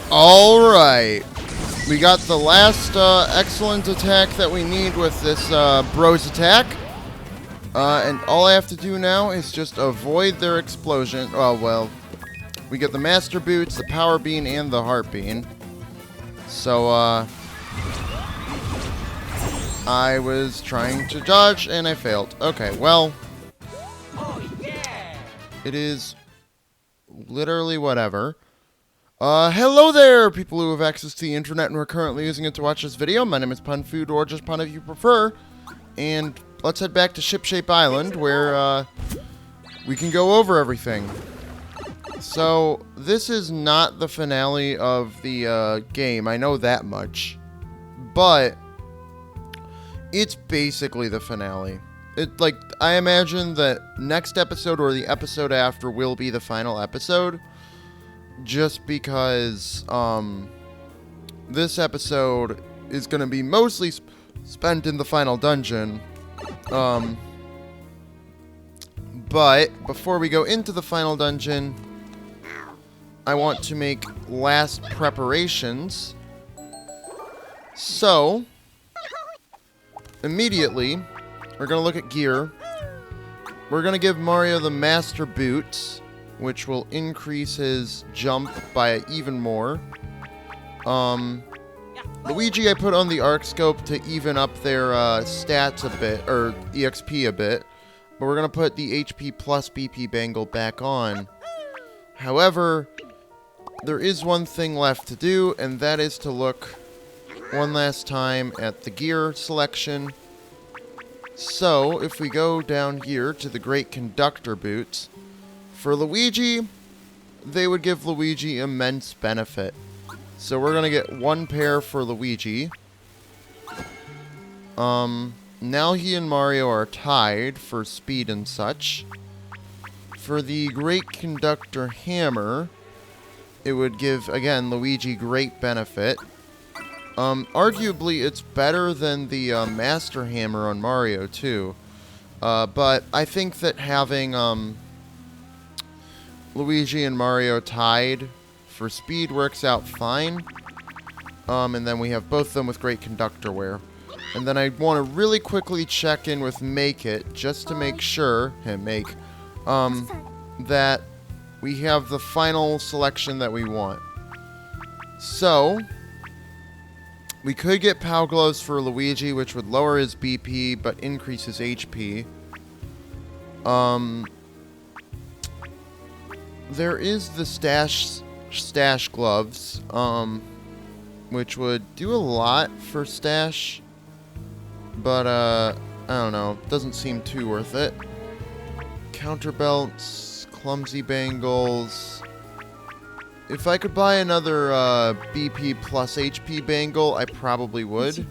Alright. We got the last excellent attack that we need with this bros attack. And all I have to do now is just avoid their explosion. Oh, well, we get the Master Boots, the Power Bean, and the Heart Bean. So, I was trying to dodge, and I failed. Okay, well, it is literally whatever. Hello there, people who have access to the internet and who are currently using it to watch this video. My name is Pun Food, or just Pun if you prefer. And let's head back to Shipshape Island, where, we can go over everything. So, this is not the finale of the, game. I know that much. But it's basically the finale. I imagine that next episode or the episode after will be the final episode. Just because, this episode is going to be mostly spent in the final dungeon. But before we go into the final dungeon, I want to make last preparations. So, immediately, we're going to look at gear. We're going to give Mario the Master Boots, which will increase his jump by even more. Luigi I put on the arc scope to even up their stats a bit, or EXP a bit. But we're going to put the HP plus BP bangle back on. However, there is one thing left to do, and that is to look one last time at the gear selection. So, if we go down here to the Great Conductor Boots, for Luigi, they would give Luigi immense benefit. So we're going to get one pair for Luigi. Now he and Mario are tied for speed and such. For the Great Conductor Hammer, it would give, again, Luigi great benefit. Arguably, it's better than the Master Hammer on Mario, too. But I think that having Luigi and Mario tied for speed works out fine. And then we have both of them with Great Conductor Wear. And then I want to really quickly check in with Make It, just to make sure, that we have the final selection that we want. So, we could get Pow Gloves for Luigi, which would lower his BP, but increase his HP. There is the Stash Gloves, which would do a lot for Stash, but, I don't know, doesn't seem too worth it. Counterbelts, Clumsy Bangles. If I could buy another, BP plus HP bangle, I probably would.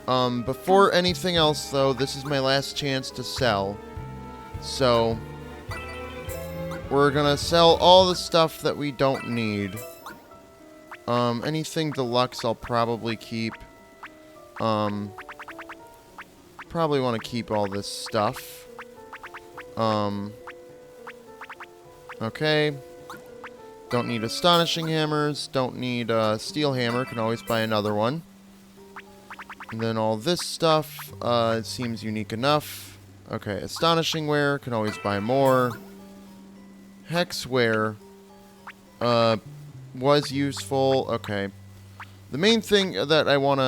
Before anything else, though, this is my last chance to sell. So, we're gonna sell all the stuff that we don't need. Anything deluxe I'll probably keep. Probably want to keep all this stuff. Okay. Don't need Astonishing Hammers. Don't need Steel Hammer. Can always buy another one. And then all this stuff, it seems unique enough. Okay, Astonishing Wear. Can always buy more. Hex Wear was useful. Okay. The main thing that I want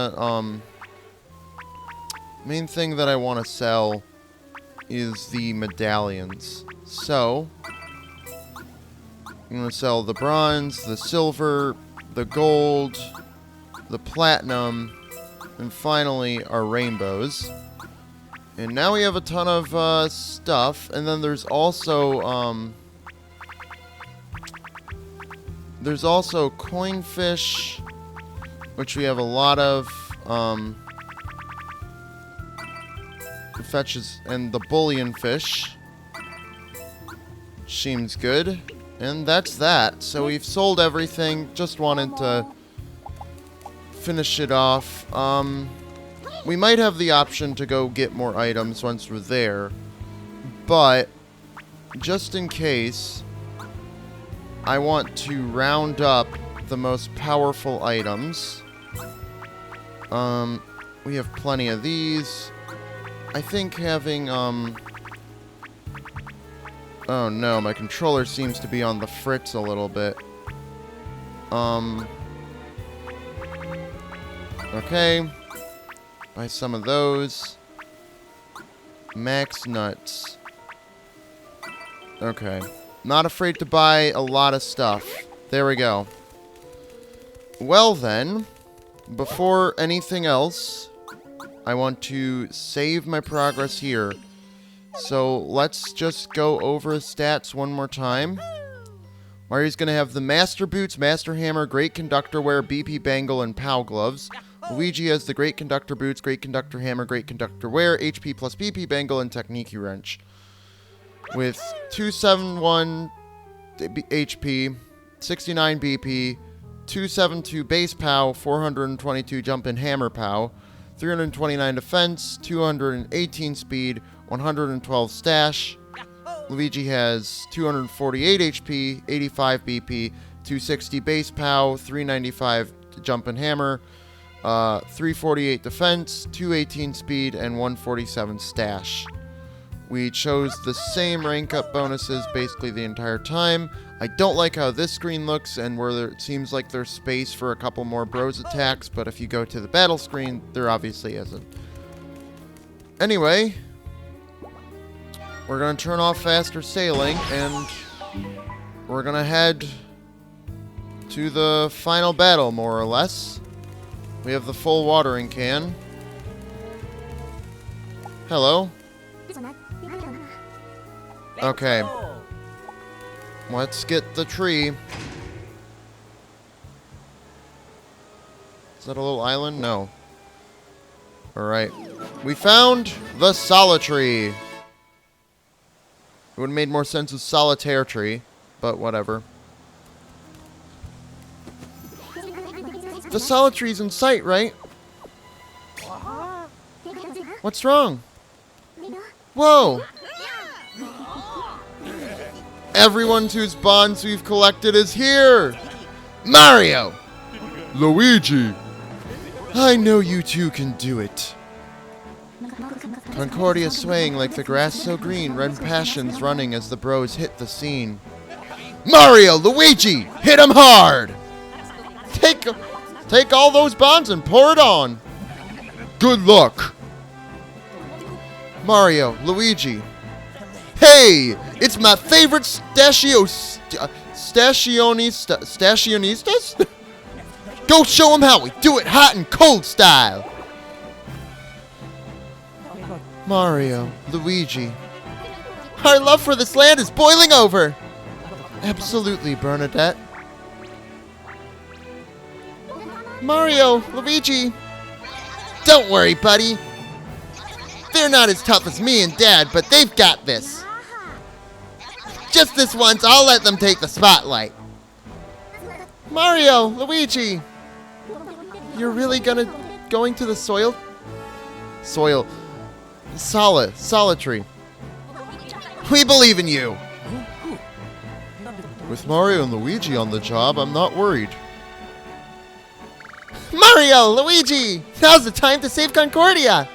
to sell is the medallions. So, I'm going to sell the bronze, the silver, the gold, the platinum, and finally our rainbows. And now we have a ton of stuff, and then there's also Coinfish, which we have a lot of. Fetches, and the Bullion Fish. Seems good. And that's that. So we've sold everything. Just wanted to finish it off. We might have the option to go get more items once we're there. But, just in case, I want to round up the most powerful items. We have plenty of these. I think having, oh no, my controller seems to be on the fritz a little bit. Okay. Buy some of those. Max nuts. Okay. Not afraid to buy a lot of stuff. There we go. Well then, before anything else, I want to save my progress here. So let's just go over his stats one more time. Mario's going to have the Master Boots, Master Hammer, Great Conductor Wear, BP Bangle, and POW Gloves. Luigi has the Great Conductor Boots, Great Conductor Hammer, Great Conductor Wear, HP plus BP Bangle, and Technique Wrench. With 271 HP, 69 BP, 272 base POW, 422 jump and hammer POW, 329 defense, 218 speed, 112 stash. Luigi has 248 HP, 85 BP, 260 base POW, 395 jump and hammer, 348 defense, 218 speed, and 147 stash. We chose the same rank up bonuses basically the entire time. I don't like how this screen looks and where it seems like there's space for a couple more bros attacks, but if you go to the battle screen, there obviously isn't. Anyway, we're going to turn off faster sailing and we're going to head to the final battle, more or less. We have the full watering can. Hello. Okay. Let's get the tree. Is that a little island? No. Alright. We found the Solitree. It would have made more sense with Solitaire Tree, but whatever. The Solitree's in sight, right? What's wrong? Whoa! Everyone whose bonds we've collected is here! Mario! Luigi! I know you two can do it. Concordia swaying like the grass so green, red passions running as the bros hit the scene. Mario! Luigi! Hit 'em hard! Take all those bonds and pour it on! Good luck! Mario, Luigi. Hey! It's my favorite stashionistas? Go show them how we do it hot and cold style! Mario, Luigi. Our love for this land is boiling over! Absolutely, Bernadette. Mario, Luigi. Don't worry, buddy. They're not as tough as me and Dad, but they've got this. Just this once, I'll let them take the spotlight. Mario, Luigi. You're really going to the Solitree. We believe in you. With Mario and Luigi on the job, I'm not worried. Mario, Luigi! Now's the time to save Concordia!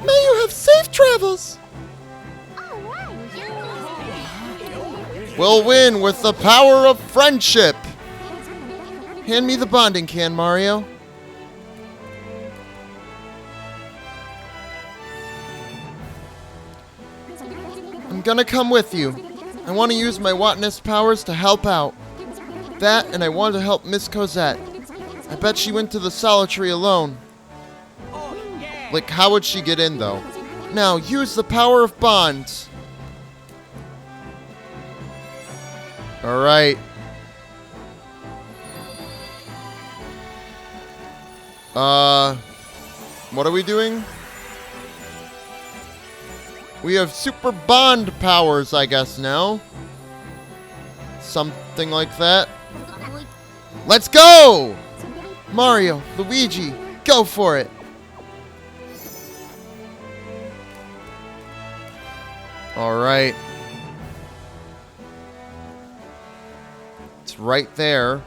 May you have safe travels! We'll win with the power of friendship! Hand me the bonding can, Mario. I'm gonna come with you. I want to use my Watness powers to help out. That, and I want to help Miss Cosette. I bet she went to the Solitree alone. Like, how would she get in, though? Now, use the power of bonds. Alright. What are we doing? We have super bond powers, I guess, now. Something like that. Let's go! Mario, Luigi, go for it! Alright. Let's It's right there.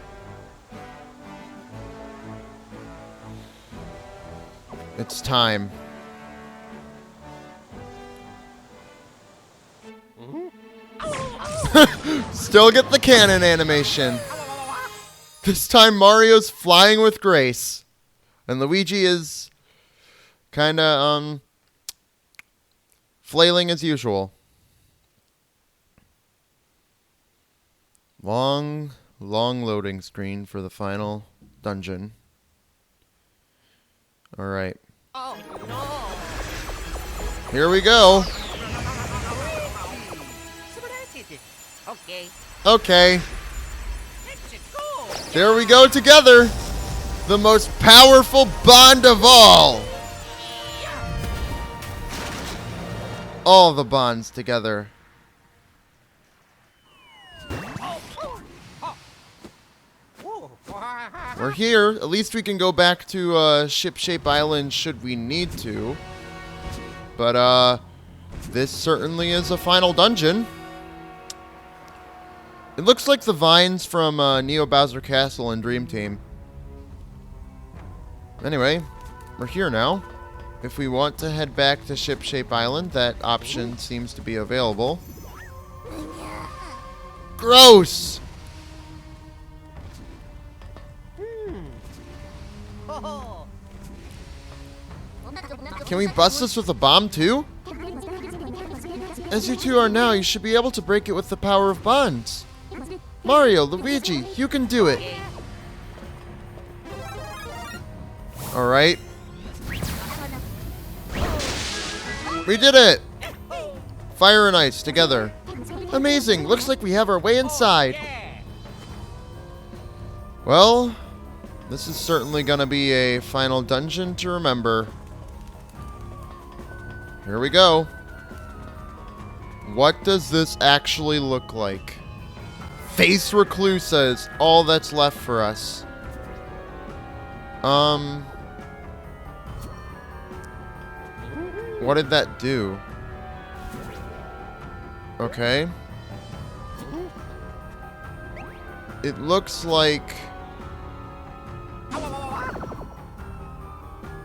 It's time. Still get the cannon animation. This time Mario's flying with grace. And Luigi is kinda, flailing as usual. Long loading screen for the final dungeon. Alright. Oh, no. Here we go. Okay. Okay. Let's go. There we go together. The most powerful bond of all. All the bonds together. We're here. At least we can go back to Ship-Shape Island should we need to. But this certainly is a final dungeon. It looks like the vines from Neo Bowser Castle and Dream Team. Anyway, we're here now. If we want to head back to Ship-Shape Island, that option seems to be available. Gross! Can we bust this with a bomb too? As you two are now, you should be able to break it with the power of bonds. Mario, Luigi, you can do it. Alright. We did it! Fire and ice together. Amazing! Looks like we have our way inside. Well, this is certainly gonna be a final dungeon to remember. Here we go. What does this actually look like? Face Reclusa is all that's left for us. What did that do? Okay. It looks like...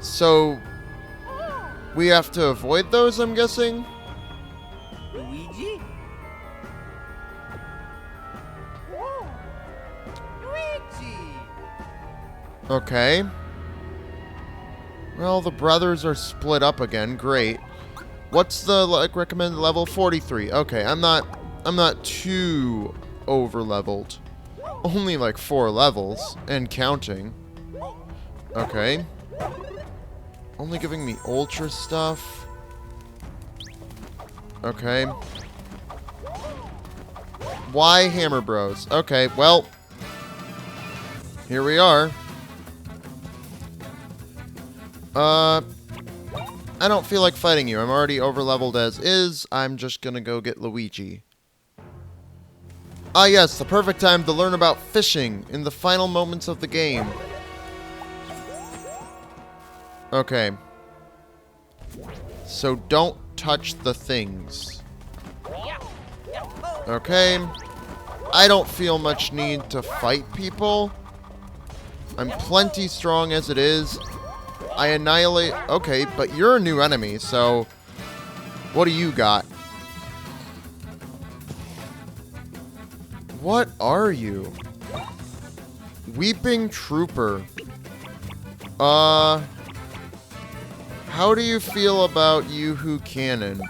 So... we have to avoid those, I'm guessing? Luigi? Luigi! Okay. Well, the brothers are split up again. Great. What's the recommended level? 43. Okay, I'm not too over leveled. Only like 4 levels and counting. Okay. Only giving me ultra stuff. Okay. Why Hammer Bros? Okay, well. Here we are. I don't feel like fighting you. I'm already over-leveled as is. I'm just gonna go get Luigi. Ah yes, the perfect time to learn about fishing in the final moments of the game. Okay. So don't touch the things. Okay. I don't feel much need to fight people. I'm plenty strong as it is. I annihilate... Okay, but you're a new enemy, so... What do you got? What are you? Weeping Trooper. How do you feel about Yoo-Hoo Cannon?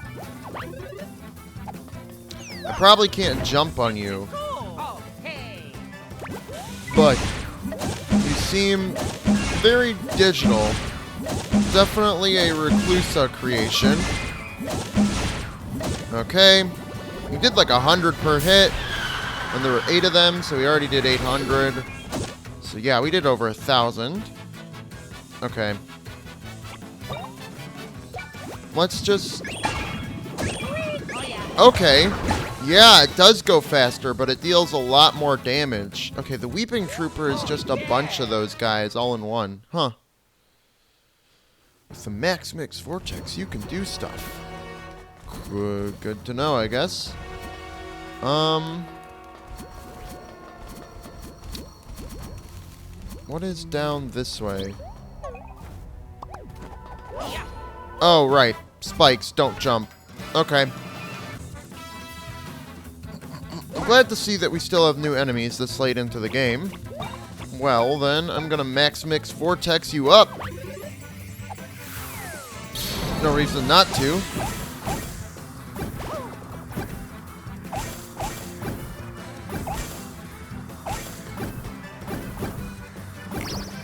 I probably can't jump on you. But you seem very digital. Definitely a Reclusa creation. Okay. We did like 100 per hit. And there were 8 of them, so we already did 800. So yeah, we did over 1,000. Okay. Let's just... Okay. Yeah, it does go faster, but it deals a lot more damage. Okay, the Weeping Trooper is just a bunch of those guys all in one. Huh. With the Max Mix Vortex, you can do stuff. Good to know, I guess. What is down this way? Oh, right. Spikes, don't jump. Okay. I'm glad to see that we still have new enemies this late into the game. Well, then, I'm gonna Max Mix Vortex you up. No reason not to.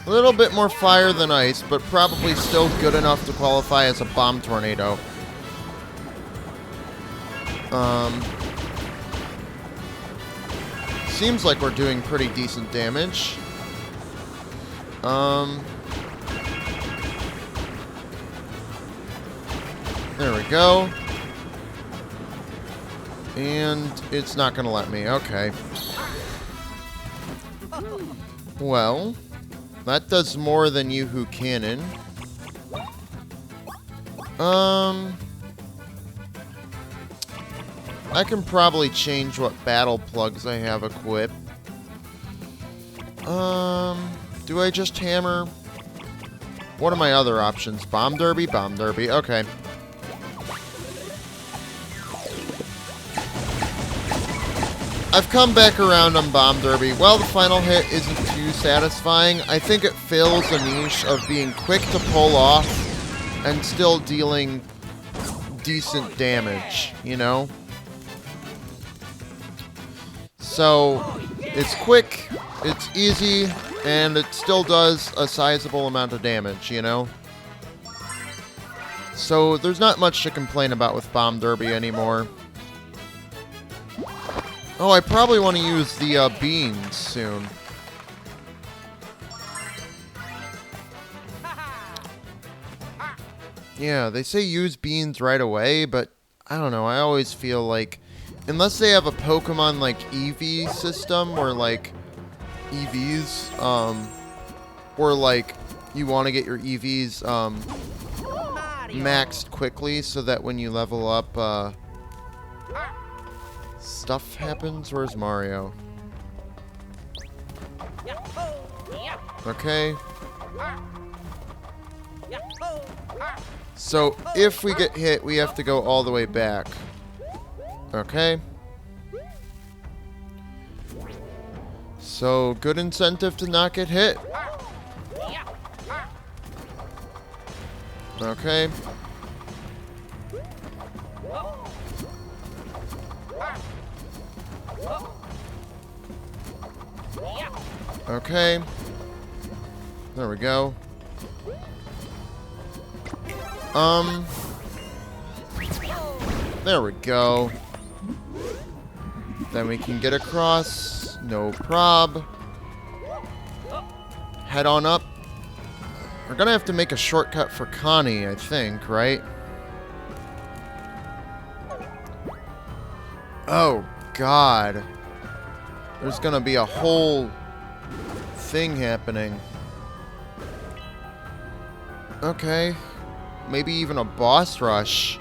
A little bit more fire than ice, but probably still good enough to qualify as a bomb tornado. Seems like we're doing pretty decent damage. There we go. And it's not gonna let me. Okay. Well, that does more than Yoo-Hoo Cannon. I can probably change what battle plugs I have equipped. Do I just hammer? What are my other options? Bomb Derby? Bomb Derby. Okay. I've come back around on Bomb Derby. While the final hit isn't too satisfying, I think it fills a niche of being quick to pull off and still dealing decent damage, you know? So, it's quick, it's easy, and it still does a sizable amount of damage, you know? So, there's not much to complain about with Bomb Derby anymore. Oh, I probably want to use the beans soon. Yeah, they say use beans right away, but I don't know. I always feel like, unless they have a Pokemon like EV system, or like EVs, or like you want to get your EVs maxed quickly so that when you level up, stuff happens. Where's Mario? Okay. So, if we get hit, we have to go all the way back. Okay. So, good incentive to not get hit. Okay. Okay. There we go. There we go. Then we can get across. No prob. Head on up. We're gonna have to make a shortcut for Connie, I think, right? Oh, God. There's gonna be a whole thing happening. Okay. Maybe even a boss rush.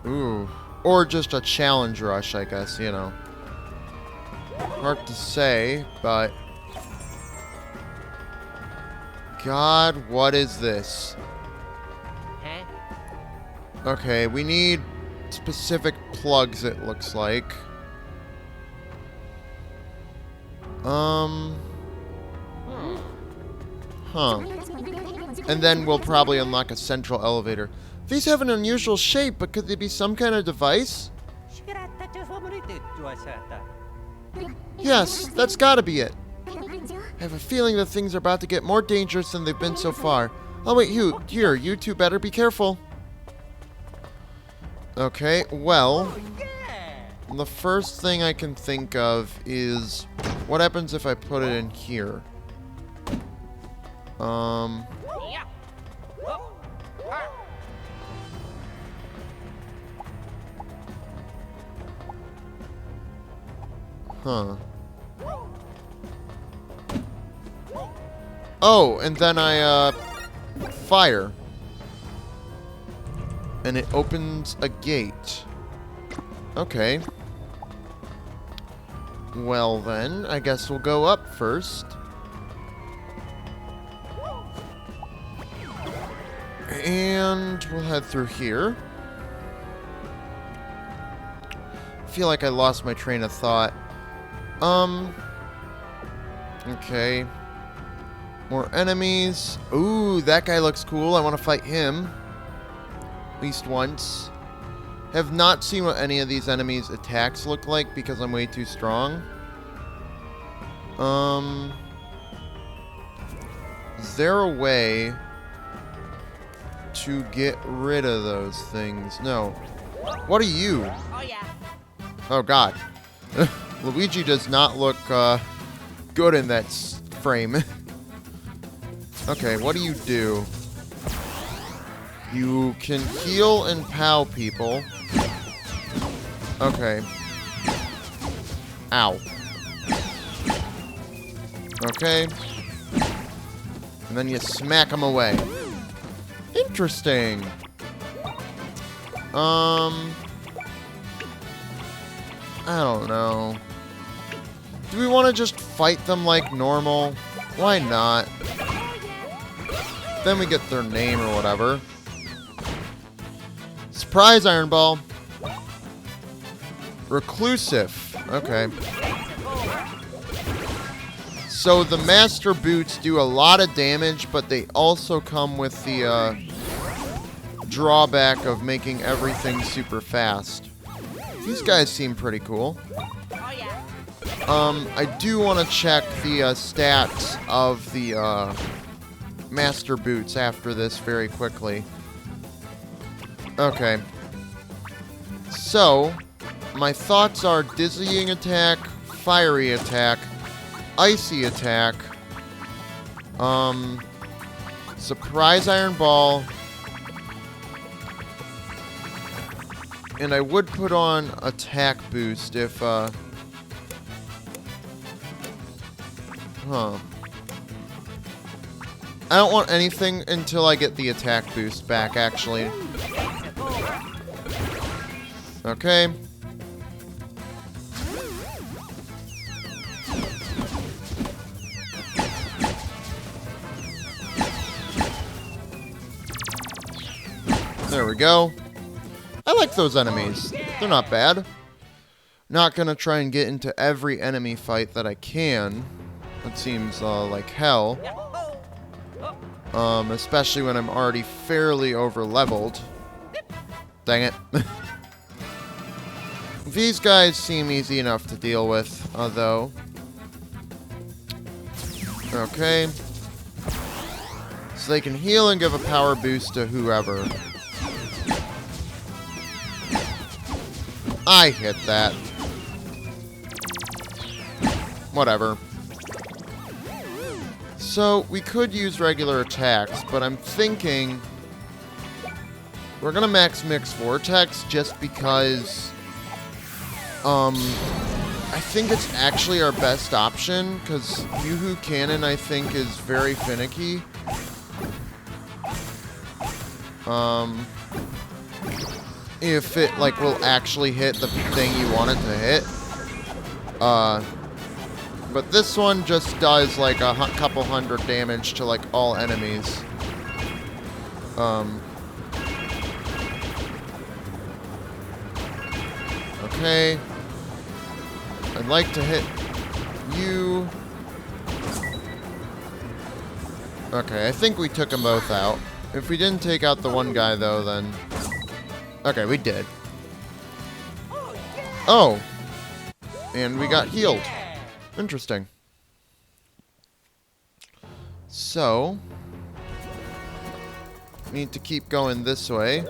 Ooh. Or just a challenge rush, I guess, you know. Hard to say, but... God, what is this? Okay, we need specific plugs, it looks like. Huh. And then we'll probably unlock a central elevator. These have an unusual shape, but could they be some kind of device? Yes, that's gotta be it. I have a feeling that things are about to get more dangerous than they've been so far. Oh wait, you two better be careful. Okay, well, the first thing I can think of is, what happens if I put it in here? Huh. Oh, and then I, fire. And it opens a gate. Okay. Well then, I guess we'll go up first. And we'll head through here. I feel like I lost my train of thought. Okay. More enemies. Ooh, that guy looks cool. I want to fight him. At least once. Have not seen what any of these enemies' attacks look like because I'm way too strong. Is there a way to get rid of those things? No. What are you? Oh, yeah. Oh, God. Luigi does not look good in that frame. Okay, what do? You can heal and POW people. Okay. Ow. Okay. And then you smack them away. Interesting. I don't know. Do we want to just fight them like normal? Why not? Then we get their name or whatever. Surprise Iron Ball. Reclusive. Okay. So the Master Boots do a lot of damage, but they also come with the drawback of making everything super fast. These guys seem pretty cool. Oh, yeah. I do want to check the stats of the Master Boots after this very quickly. Okay. So, my thoughts are dizzying attack, fiery attack, icy attack, surprise Iron Ball, and I would put on attack boost if, huh. I don't want anything until I get the attack boost back, actually. Okay. There we go. I like those enemies. They're not bad. Not gonna try and get into every enemy fight that I can. That seems like hell. Especially when I'm already fairly over-leveled. Dang it. These guys seem easy enough to deal with, though. Okay. So they can heal and give a power boost to whoever. I hit that. Whatever. So, we could use regular attacks, but I'm thinking we're gonna max Mix Vortex just because I think it's actually our best option, because Yoo-Hoo Cannon, I think, is very finicky. If it, like, will actually hit the thing you want it to hit. But this one just does, like, a couple hundred damage to, like, all enemies. Okay. I'd like to hit you. Okay, I think we took them both out. If we didn't take out the one guy, though, then... Okay, we did. Oh! And we got healed. Interesting. So... need to keep going this way.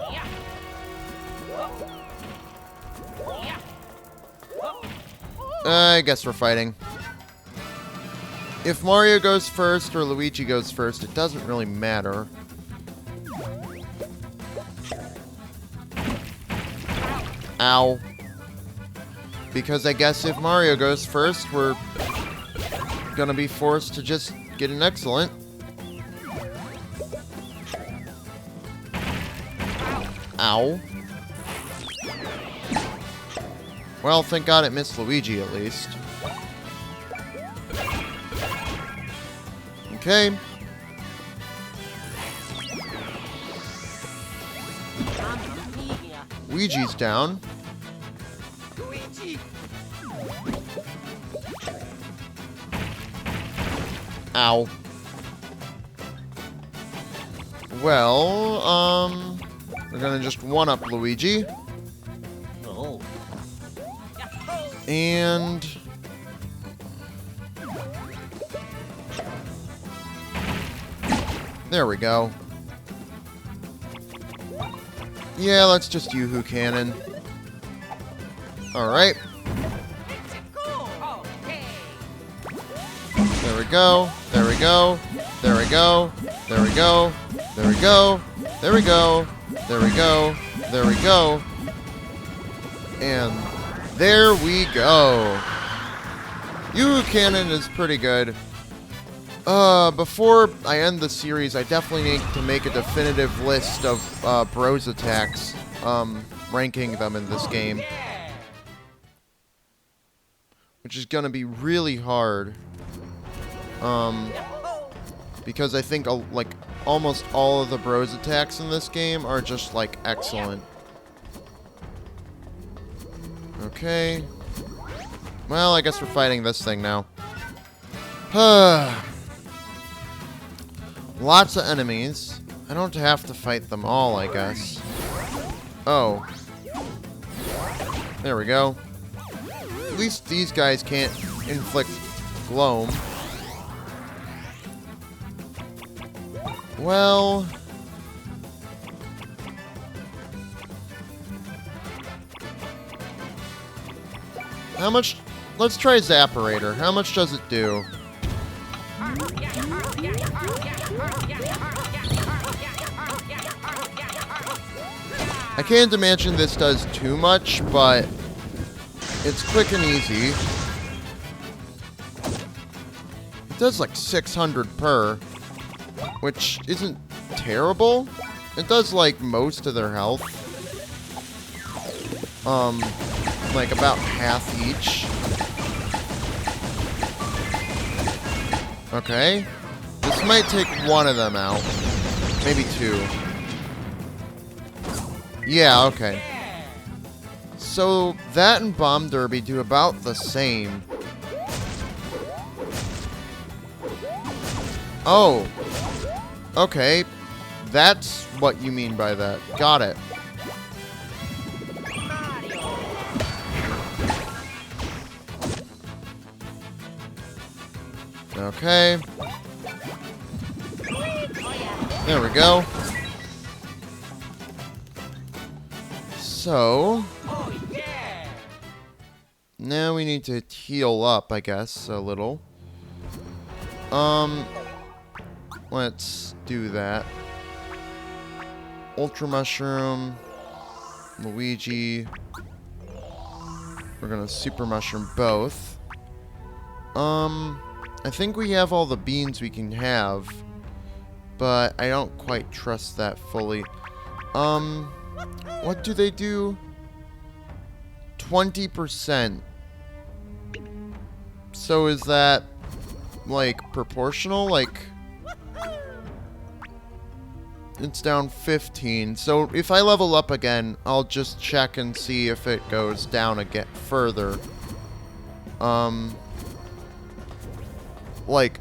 I guess we're fighting. If Mario goes first or Luigi goes first, it doesn't really matter. Ow. Because I guess if Mario goes first, we're gonna be forced to just get an excellent. Ow. Well, thank God it missed Luigi, at least. Okay. Luigi's down. Luigi! Ow. Well, we're gonna just one-up Luigi. Oh. And... there we go. Yeah, let's just Yoo-hoo Cannon. Alright. There we go. There we go. There we go. There we go. There we go. There we go. There we go. There we go. And there we go. Yoo-hoo Cannon is pretty good. Before I end the series, I definitely need to make a definitive list of bros attacks, ranking them in this game. Which is gonna be really hard. Because I think, like, almost all of the bros attacks in this game are just, like, excellent. Okay. Well, I guess we're fighting this thing now. Lots of enemies. I don't have to fight them all, I guess. Oh. There we go. At least these guys can't inflict gloam. Well... how much... let's try Zapparator. How much does it do? I can't imagine this does too much, but it's quick and easy. It does like 600 per, which isn't terrible. It does like most of their health. Like about half each. Okay. This might take one of them out. Maybe two. Yeah, okay. So, that and Bomb Derby do about the same. Oh. Okay. That's what you mean by that. Got it. Okay. There we go. So, now we need to heal up, I guess, a little. Let's do that. Ultra Mushroom, Luigi. We're gonna Super Mushroom both. I think we have all the beans we can have, but I don't quite trust that fully. What do they do? 20%. So is that, like, proportional? Like, it's down 15. So if I level up again, I'll just check and see if it goes down again further. Like,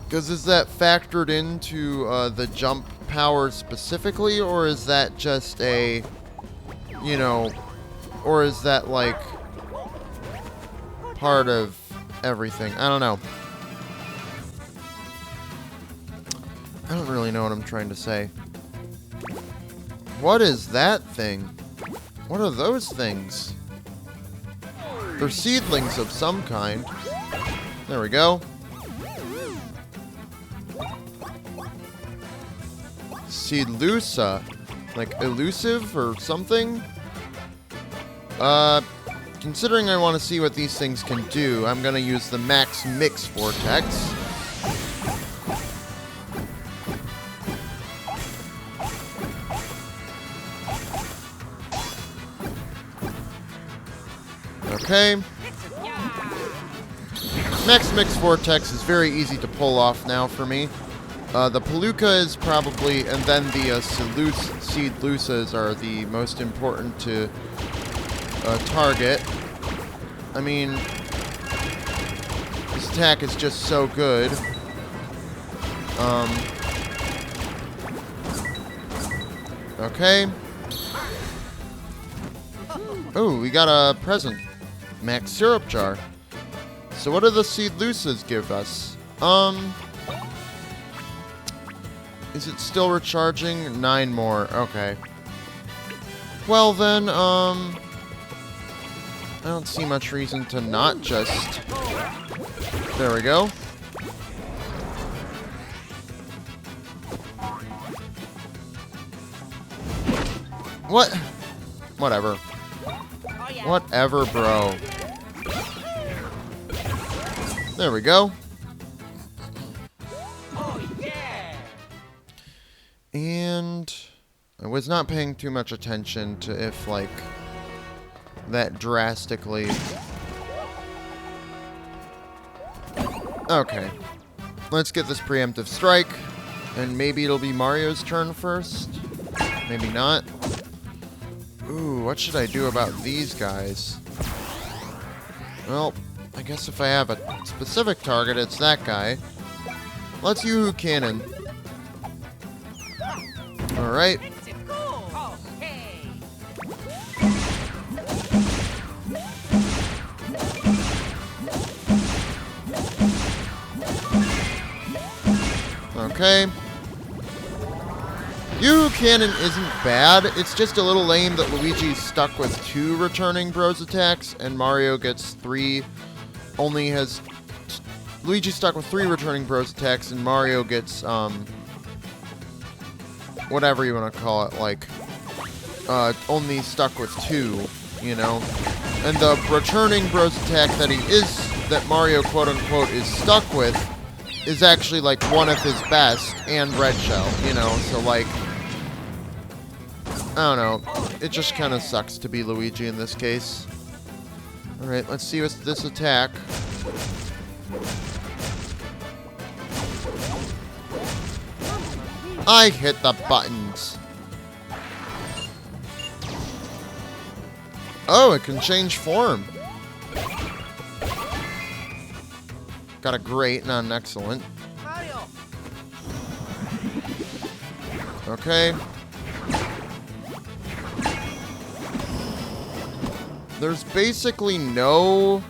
because is that factored into the jump power specifically, or is that just a, you know, or is that like part of everything? I don't know. I don't really know what I'm trying to say. What is that thing? What are those things? They're seedlings of some kind. There we go. Seedlusa. Like elusive or something? Considering I want to see what these things can do, I'm gonna use the Max Mix Vortex. Okay. Max Mix Vortex is very easy to pull off now for me. The Palooka is probably, and then the Seed Lusas are the most important to target. I mean, this attack is just so good. Okay. Oh, we got a present. Max Syrup Jar. So what do the Seed Lusas give us? Is it still recharging? 9 more. Okay. Well then, I don't see much reason to not just... There we go. What? Whatever. Whatever, bro. There we go. And I was not paying too much attention to if, like, that drastically... Okay. Let's get this preemptive strike. And maybe it'll be Mario's turn first. Maybe not. Ooh, what should I do about these guys? Well, I guess if I have a specific target, it's that guy. Let's Yoo-Hoo Cannon. Alright. Okay. Yoo-Hoo Cannon isn't bad. It's just a little lame that Luigi's stuck with 2 returning Bros attacks, and Mario gets 3. Only has... Luigi's stuck with 3 returning Bros attacks, and Mario gets, whatever you want to call it, like, only stuck with 2, you know? And the returning Bros attack that Mario quote-unquote is stuck with is actually, like, one of his best, and Red Shell, you know? So, like, I don't know. It just kind of sucks to be Luigi in this case. Alright, let's see what's this attack. I hit the buttons. Oh, it can change form. Got a great, not an excellent. Okay. There's basically no,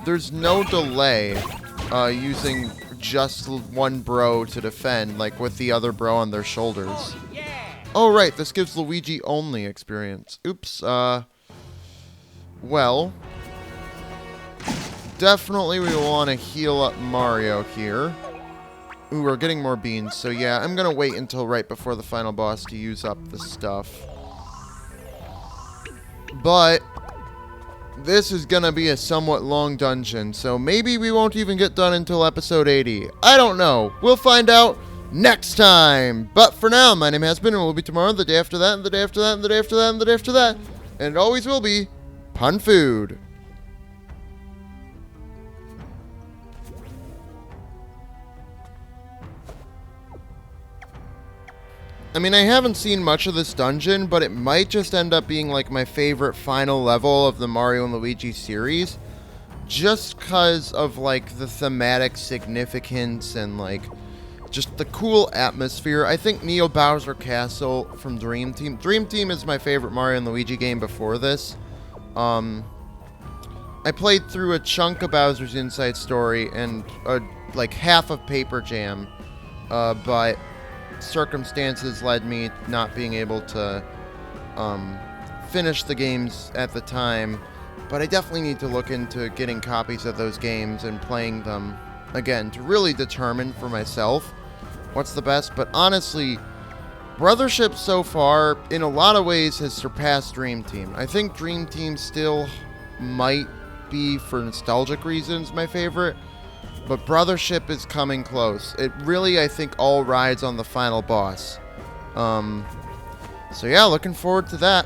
there's no delay, using just one bro to defend, like with the other bro on their shoulders. Oh, right, this gives Luigi only experience. Oops, well, definitely we want to heal up Mario here. Ooh, we're getting more beans, so yeah, I'm gonna wait until right before the final boss to use up the stuff. But this is gonna be a somewhat long dungeon, so maybe we won't even get done until episode 80. I don't know. We'll find out next time. But for now, my name has been, and will be tomorrow, the day after that, and the day after that, and the day after that, and the day after that. And it always will be Pun Food. I mean, I haven't seen much of this dungeon, but it might just end up being like my favorite final level of the Mario and Luigi series. Just because of like the thematic significance and like just the cool atmosphere. I think Neo Bowser Castle from Dream Team. Dream Team is my favorite Mario and Luigi game before this. I played through a chunk of Bowser's Inside Story and like half of Paper Jam, but circumstances led me not being able to finish the games at the time. But I definitely need to look into getting copies of those games and playing them again to really determine for myself what's the best. But honestly, Brothership so far in a lot of ways has surpassed Dream Team. I think Dream Team still might be, for nostalgic reasons, my favorite. But Brothership is coming close. It really, I think, all rides on the final boss. So yeah, looking forward to that.